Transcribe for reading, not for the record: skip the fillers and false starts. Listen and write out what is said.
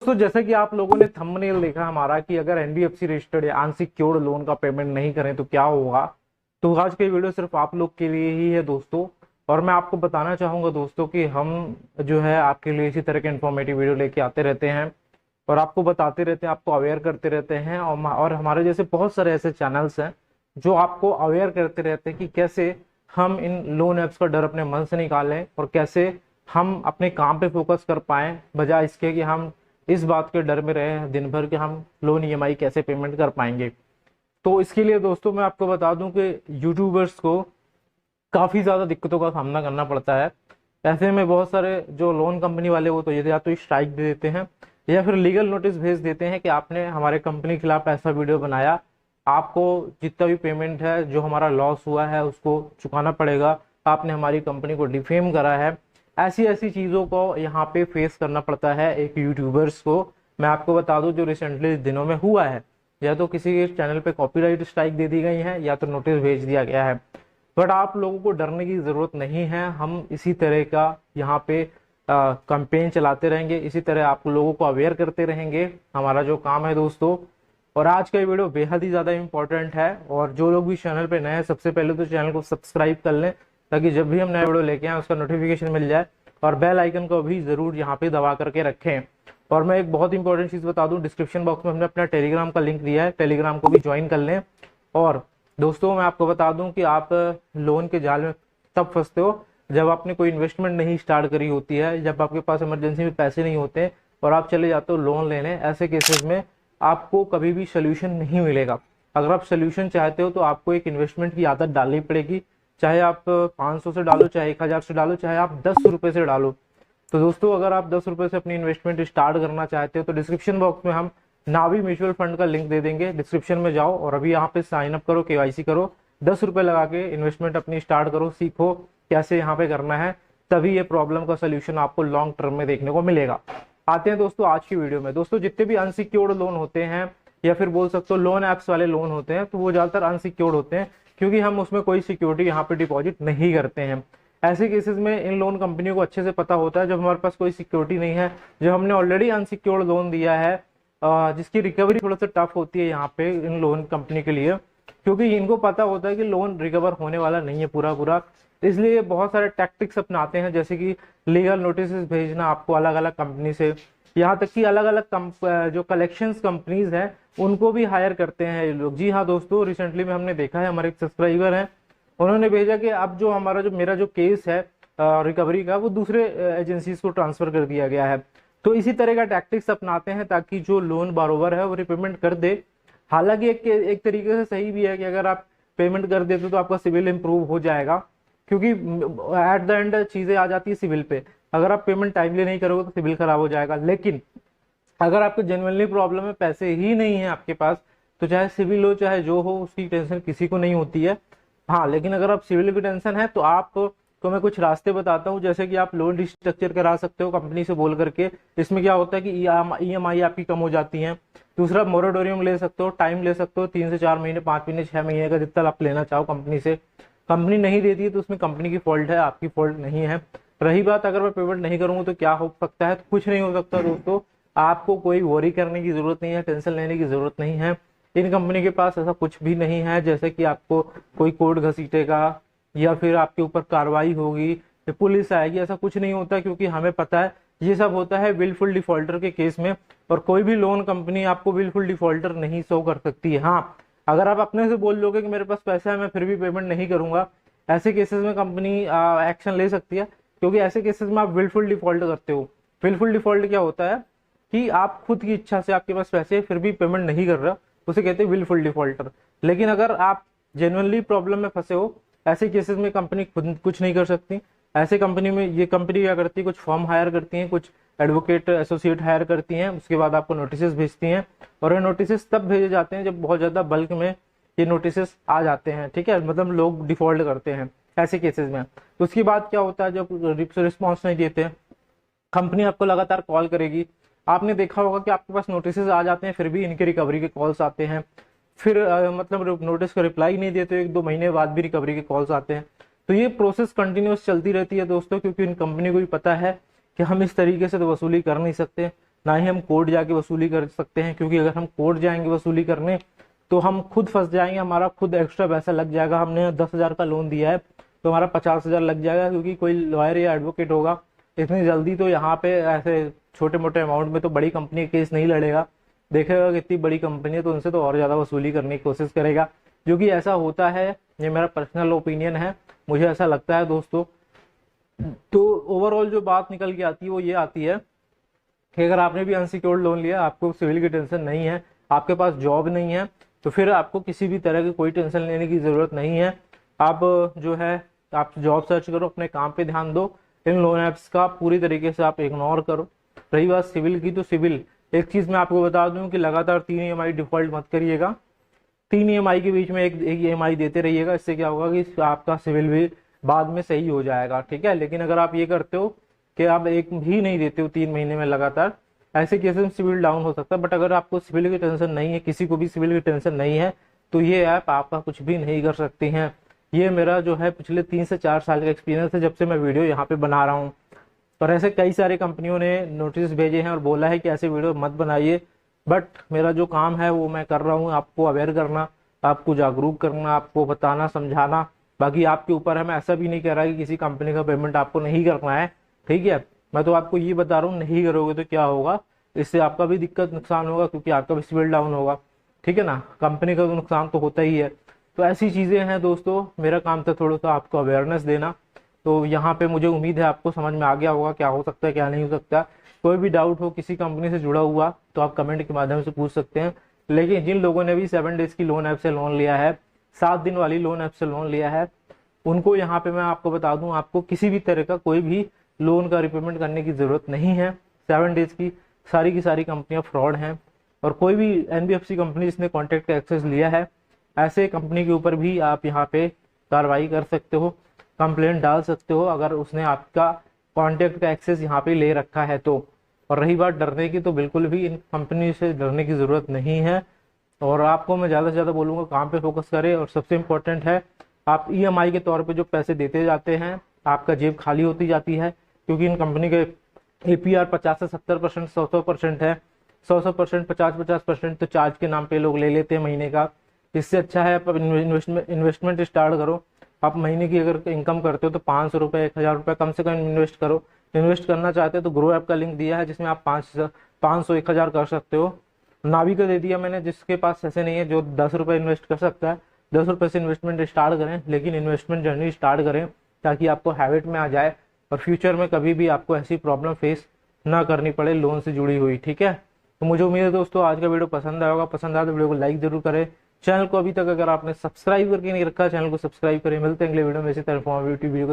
दोस्तों जैसे कि आप लोगों ने थंबनेल देखा हमारा कि अगर एनबीएफसी रजिस्टर्ड या अनसिक्योर्ड लोन का पेमेंट नहीं करें तो क्या होगा। तो आज की वीडियो सिर्फ आप लोग के लिए ही है दोस्तों। और मैं आपको बताना चाहूंगा दोस्तों कि हम जो है आपके लिए इसी तरह के इन्फॉर्मेटिव वीडियो लेके आते रहते हैं और आपको बताते रहते हैं, आपको अवेयर करते रहते हैं। और हमारे जैसे बहुत सारे ऐसे चैनल्स हैं जो आपको अवेयर करते रहते हैं कि कैसे हम इन लोन ऐप्स का डर अपने मन से निकालें और कैसे हम अपने काम पे फोकस कर पाएं, बजाय इसके कि हम इस बात के डर में रहे हैं दिन भर कि हम लोन ईएमआई कैसे पेमेंट कर पाएंगे। तो इसके लिए दोस्तों मैं आपको बता दूं कि यूट्यूबर्स को काफ़ी ज़्यादा दिक्कतों का सामना करना पड़ता है। ऐसे में बहुत सारे जो लोन कंपनी वाले वो तो ये या तो स्ट्राइक दे देते हैं या फिर लीगल नोटिस भेज देते हैं कि आपने हमारे कंपनी के खिलाफ ऐसा वीडियो बनाया, आपको जितना भी पेमेंट है जो हमारा लॉस हुआ है उसको चुकाना पड़ेगा, आपने हमारी कंपनी को डिफेम करा है। ऐसी ऐसी चीज़ों को यहाँ पे फेस करना पड़ता है एक यूट्यूबर्स को। मैं आपको बता दूं जो रिसेंटली दिनों में हुआ है, या तो किसी के चैनल पे कॉपीराइट स्ट्राइक दे दी गई है या तो नोटिस भेज दिया गया है। बट आप लोगों को डरने की ज़रूरत नहीं है। हम इसी तरह का यहाँ पे कैंपेन चलाते रहेंगे, इसी तरह आप लोगों को अवेयर करते रहेंगे, हमारा जो काम है दोस्तों। और आज का ये वीडियो बेहद ही ज़्यादा इंपॉर्टेंट है और जो लोग भी चैनल पे नए हैं सबसे पहले तो चैनल को सब्सक्राइब कर लें ताकि जब भी हम नया वीडियो लेके आए उसका नोटिफिकेशन मिल जाए। और बेल आइकन को भी ज़रूर यहाँ पे दबा करके रखें। और मैं एक बहुत इंपॉर्टेंट चीज़ बता दूं, डिस्क्रिप्शन बॉक्स में हमने अपना टेलीग्राम का लिंक दिया है, टेलीग्राम को भी ज्वाइन कर लें। और दोस्तों मैं आपको बता दूं कि आप लोन के जाल में तब फंसते हो जब आपने कोई इन्वेस्टमेंट नहीं स्टार्ट करी होती है, जब आपके पास इमरजेंसी में पैसे नहीं होते और आप चले जाते हो लोन लेने। ऐसे केसेस में आपको कभी भी सोल्यूशन नहीं मिलेगा। अगर आप सोल्यूशन चाहते हो तो आपको एक इन्वेस्टमेंट की आदत डालनी पड़ेगी, चाहे आप 500 से डालो, चाहे 1000 से डालो, चाहे आप 10 रुपए से डालो। तो दोस्तों अगर आप 10 रुपए से अपनी इन्वेस्टमेंट स्टार्ट करना चाहते हो तो डिस्क्रिप्शन बॉक्स में हम नावी म्यूचुअल फंड का लिंक दे देंगे, डिस्क्रिप्शन में जाओ और अभी यहाँ पे साइन अप करो, केवाईसी करो, 10 रुपए लगा के इन्वेस्टमेंट अपनी स्टार्ट करो, सीखो कैसे यहाँ पे करना है, तभी ये प्रॉब्लम का सोल्यूशन आपको लॉन्ग टर्म में देखने को मिलेगा। आते हैं दोस्तों आज की वीडियो में। दोस्तों जितने भी अनसिक्योर्ड लोन होते हैं या फिर बोल सकते हो लोन ऐप्स वाले लोन होते हैं तो वो ज्यादातर अनसिक्योर्ड होते हैं, क्योंकि हम उसमें कोई सिक्योरिटी यहाँ पे डिपॉजिट नहीं करते हैं। ऐसे केसेस में इन लोन कंपनियों को अच्छे से पता होता है जब हमारे पास कोई सिक्योरिटी नहीं है, जब हमने ऑलरेडी अनसिक्योर्ड लोन दिया है, जिसकी रिकवरी थोड़ा सा टफ होती है यहाँ पे इन लोन कंपनी के लिए, क्योंकि इनको पता होता है कि लोन रिकवर होने वाला नहीं है पूरा पूरा। इसलिए बहुत सारे टैक्टिक्स अपनाते हैं, जैसे कि लीगल नोटिस भेजना आपको अलग अलग कंपनी से, यहाँ तक कि अलग अलग जो कलेक्शंस कंपनीज हैं उनको भी हायर करते हैं ये लोग। जी हाँ दोस्तों, रिसेंटली में हमने देखा है, हमारे एक सब्सक्राइबर हैं, उन्होंने भेजा कि अब जो हमारा जो मेरा जो केस है रिकवरी का वो दूसरे एजेंसीज को ट्रांसफर कर दिया गया है। तो इसी तरह का टैक्टिक्स अपनाते हैं ताकि जो लोन बारोवर है वो रिपेमेंट कर दे। हालांकि एक तरीके से सही भी है कि अगर आप पेमेंट कर देते तो आपका सिविल इंप्रूव हो जाएगा, क्योंकि एट द एंड चीजें आ जाती है सिविल पे। अगर आप पेमेंट टाइमली नहीं करोगे तो सिविल खराब हो जाएगा। लेकिन अगर आपको जेन्युइनली प्रॉब्लम है, पैसे ही नहीं है आपके पास, तो चाहे सिविल हो चाहे जो हो उसकी टेंशन किसी को नहीं होती है। हाँ लेकिन अगर आप सिविल की टेंशन है तो आपको मैं कुछ रास्ते बताता हूँ, जैसे कि आप लोन रिस्ट्रक्चर करा सकते हो कंपनी से बोल करके। इसमें क्या होता है कि ईएमआई आपकी कम हो जाती है। दूसरा, मोरेटोरियम ले सकते हो, टाइम ले सकते हो, 3 से 4 महीने, 5 महीने, 6 महीने का, जितना आप लेना चाहो कंपनी से। कंपनी नहीं देती है तो उसमें कंपनी की फॉल्ट है, आपकी फॉल्ट नहीं है। रही बात अगर मैं पेमेंट नहीं करूंगा तो क्या हो सकता है, तो कुछ नहीं हो सकता दोस्तों। आपको कोई वरी करने की जरूरत नहीं है, टेंशन लेने की जरूरत नहीं है। इन कंपनी के पास ऐसा कुछ भी नहीं है जैसे कि आपको कोई कोर्ट घसीटेगा या फिर आपके ऊपर कार्रवाई होगी या पुलिस आएगी, ऐसा कुछ नहीं होता, क्योंकि हमें पता है ये सब होता है विलफुल डिफॉल्टर के केस में। और कोई भी लोन कंपनी आपको विलफुल डिफॉल्टर नहीं शो कर सकती है। हाँ, अगर आप अपने से बोल लोगे कि मेरे पास पैसा है मैं फिर भी पेमेंट नहीं करूंगा, ऐसे केसेस में कंपनी एक्शन ले सकती है, क्योंकि ऐसे केसेस में आप विलफुल डिफॉल्ट करते हो। विलफुल डिफॉल्ट क्या होता है कि आप खुद की इच्छा से, आपके पास पैसे फिर भी पेमेंट नहीं कर रहा, उसे कहते हैं विलफुल डिफॉल्टर। लेकिन अगर आप जेन्युइनली प्रॉब्लम में फंसे हो, ऐसे केसेस में कंपनी खुद कुछ नहीं कर सकती। ऐसे कंपनी में ये कंपनी क्या करती है, कुछ फॉर्म हायर करती हैं, कुछ एडवोकेट एसोसिएट हायर करती हैं, उसके बाद आपको नोटिस भेजती हैं। और ये नोटिस तब भेजे जाते हैं जब बहुत ज्यादा बल्क में ये नोटिस आ जाते हैं, ठीक है, मतलब लोग डिफॉल्ट करते हैं ऐसे केसेस में। तो उसके बाद क्या होता है, जब रिस्पॉन्स नहीं देते कंपनी आपको लगातार कॉल करेगी। आपने देखा होगा कि आपके पास नोटिस आ जाते हैं फिर भी इनके रिकवरी के कॉल्स आते हैं। फिर मतलब नोटिस का रिप्लाई नहीं देते, 1-2 महीने बाद भी रिकवरी के कॉल्स आते हैं। तो ये प्रोसेस कंटिन्यूस चलती रहती है दोस्तों, क्योंकि इन कंपनी को भी पता है कि हम इस तरीके से तो वसूली कर नहीं सकते। ना ही हम कोर्ट जाके वसूली कर सकते हैं, क्योंकि अगर हम कोर्ट जाएंगे वसूली करने तो हम खुद फंस जाएंगे, हमारा खुद एक्स्ट्रा पैसा लग जाएगा। हमने 10,000 का लोन दिया है तो हमारा 50,000 लग जाएगा, क्योंकि कोई लॉयर या एडवोकेट होगा इतनी जल्दी तो यहाँ पे ऐसे छोटे मोटे अमाउंट में तो बड़ी कंपनी केस नहीं लड़ेगा। देखेगा कि इतनी बड़ी कंपनी है तो उनसे तो और ज़्यादा वसूली करने की कोशिश करेगा, जो कि ऐसा होता है। ये मेरा पर्सनल ओपिनियन है, मुझे ऐसा लगता है दोस्तों। तो ओवरऑल जो बात निकल के आती है वो ये आती है कि अगर आपने भी अनसिक्योर्ड लोन लिया, आपको सिविल की टेंशन नहीं है, आपके पास जॉब नहीं है, तो फिर आपको किसी भी तरह की कोई टेंशन लेने की ज़रूरत नहीं है। आप जो है आप जॉब सर्च करो, अपने काम पे ध्यान दो, इन लोन ऐप्स का पूरी तरीके से आप इग्नोर करो। रही बात सिविल की, तो सिविल एक चीज़ मैं आपको बता दूं कि लगातार 3 EMI डिफॉल्ट मत करिएगा। 3 EMI के बीच में एक EMI देते रहिएगा। इससे क्या होगा कि आपका सिविल भी बाद में सही हो जाएगा, ठीक है। लेकिन अगर आप ये करते हो कि आप एक भी नहीं देते हो 3 महीने में लगातार, ऐसे केसेस में सिविल डाउन हो सकता है। बट अगर आपको सिविल की टेंशन नहीं है, किसी को भी सिविल की टेंशन नहीं है, तो ये ऐप आपका कुछ भी नहीं कर सकती हैं। ये मेरा जो है पिछले 3 से 4 साल का एक्सपीरियंस है, जब से मैं वीडियो यहाँ पे बना रहा हूँ। और ऐसे कई सारे कंपनियों ने नोटिस भेजे हैं और बोला है कि ऐसे वीडियो मत बनाइए, बट मेरा जो काम है वो मैं कर रहा हूँ, आपको अवेयर करना, आपको जागरूक करना, आपको बताना, समझाना। बाकी आपके ऊपर है, मैं ऐसा भी नहीं कह रहा कि किसी कंपनी का पेमेंट आपको नहीं करना है, ठीक है। मैं तो आपको ये बता रहा हूँ, नहीं करोगे तो क्या होगा, इससे आपका भी दिक्कत नुकसान होगा, क्योंकि आपका भी सिविल डाउन होगा, ठीक है ना। कंपनी का तो नुकसान तो होता ही है। तो ऐसी चीज़ें हैं दोस्तों, मेरा काम था थोड़ा सा आपको अवेयरनेस देना। तो यहाँ पे मुझे उम्मीद है आपको समझ में आ गया होगा क्या हो सकता है क्या नहीं हो सकता। कोई भी डाउट हो किसी कंपनी से जुड़ा हुआ तो आप कमेंट के माध्यम से पूछ सकते हैं। लेकिन जिन लोगों ने भी 7 डेज की लोन ऐप से लोन लिया है, 7 दिन वाली लोन ऐप से लोन लिया है, उनको यहाँ पे मैं आपको बता दूं, आपको किसी भी तरह का कोई भी लोन का रिपेमेंट करने की जरूरत नहीं है। 7 डेज की सारी कंपनियां फ्रॉड हैं। और कोई भी NBFC कंपनी जिसने कॉन्टैक्ट का एक्सेस लिया है, ऐसे कंपनी के ऊपर भी आप यहाँ पे कार्रवाई कर सकते हो, कंप्लेंट डाल सकते हो, अगर उसने आपका कॉन्टैक्ट का एक्सेस यहाँ पे ले रखा है तो। और रही बात डरने की, तो बिल्कुल भी इन कंपनी से डरने की जरूरत नहीं है। और आपको मैं ज़्यादा से ज़्यादा बोलूँगा काम पे फोकस करें। और सबसे इम्पोर्टेंट है, आप EMI के तौर पे जो पैसे देते जाते हैं, आपका जेब खाली होती जाती है, क्योंकि इन कंपनी के APR 50 से 70%, 100% है। 100%, 50-50% तो चार्ज के नाम पे लोग ले लेते हैं महीने का। इससे अच्छा है आप इन्वेस्टमेंट स्टार्ट करो। आप महीने की अगर इनकम करते हो तो 500 रुपये, 1,000 रुपये कम से कम इन्वेस्ट करो। इन्वेस्ट करना चाहते हो तो ग्रो ऐप का लिंक दिया है, जिसमें आप 500, 1,000 कर सकते हो। नावी का दे दिया मैंने, जिसके पास ऐसे नहीं है, जो 10 रुपये इन्वेस्ट कर सकता है, 10 रुपये से इन्वेस्टमेंट स्टार्ट करें। लेकिन इन्वेस्टमेंट जर्नी स्टार्ट करें ताकि आपको हैबिट में आ जाए और फ्यूचर में कभी भी आपको ऐसी प्रॉब्लम फेस ना करनी पड़े लोन से जुड़ी हुई, ठीक है। तो मुझे उम्मीद है दोस्तों आज का वीडियो पसंद आया होगा। पसंद आया तो वीडियो को लाइक जरूर करें। चैनल को अभी तक अगर आपने सब्सक्राइब करके नहीं रखा, चैनल को सब्सक्राइब करें। मिलते हैं अगले वीडियो में इसी तरह वीडियो को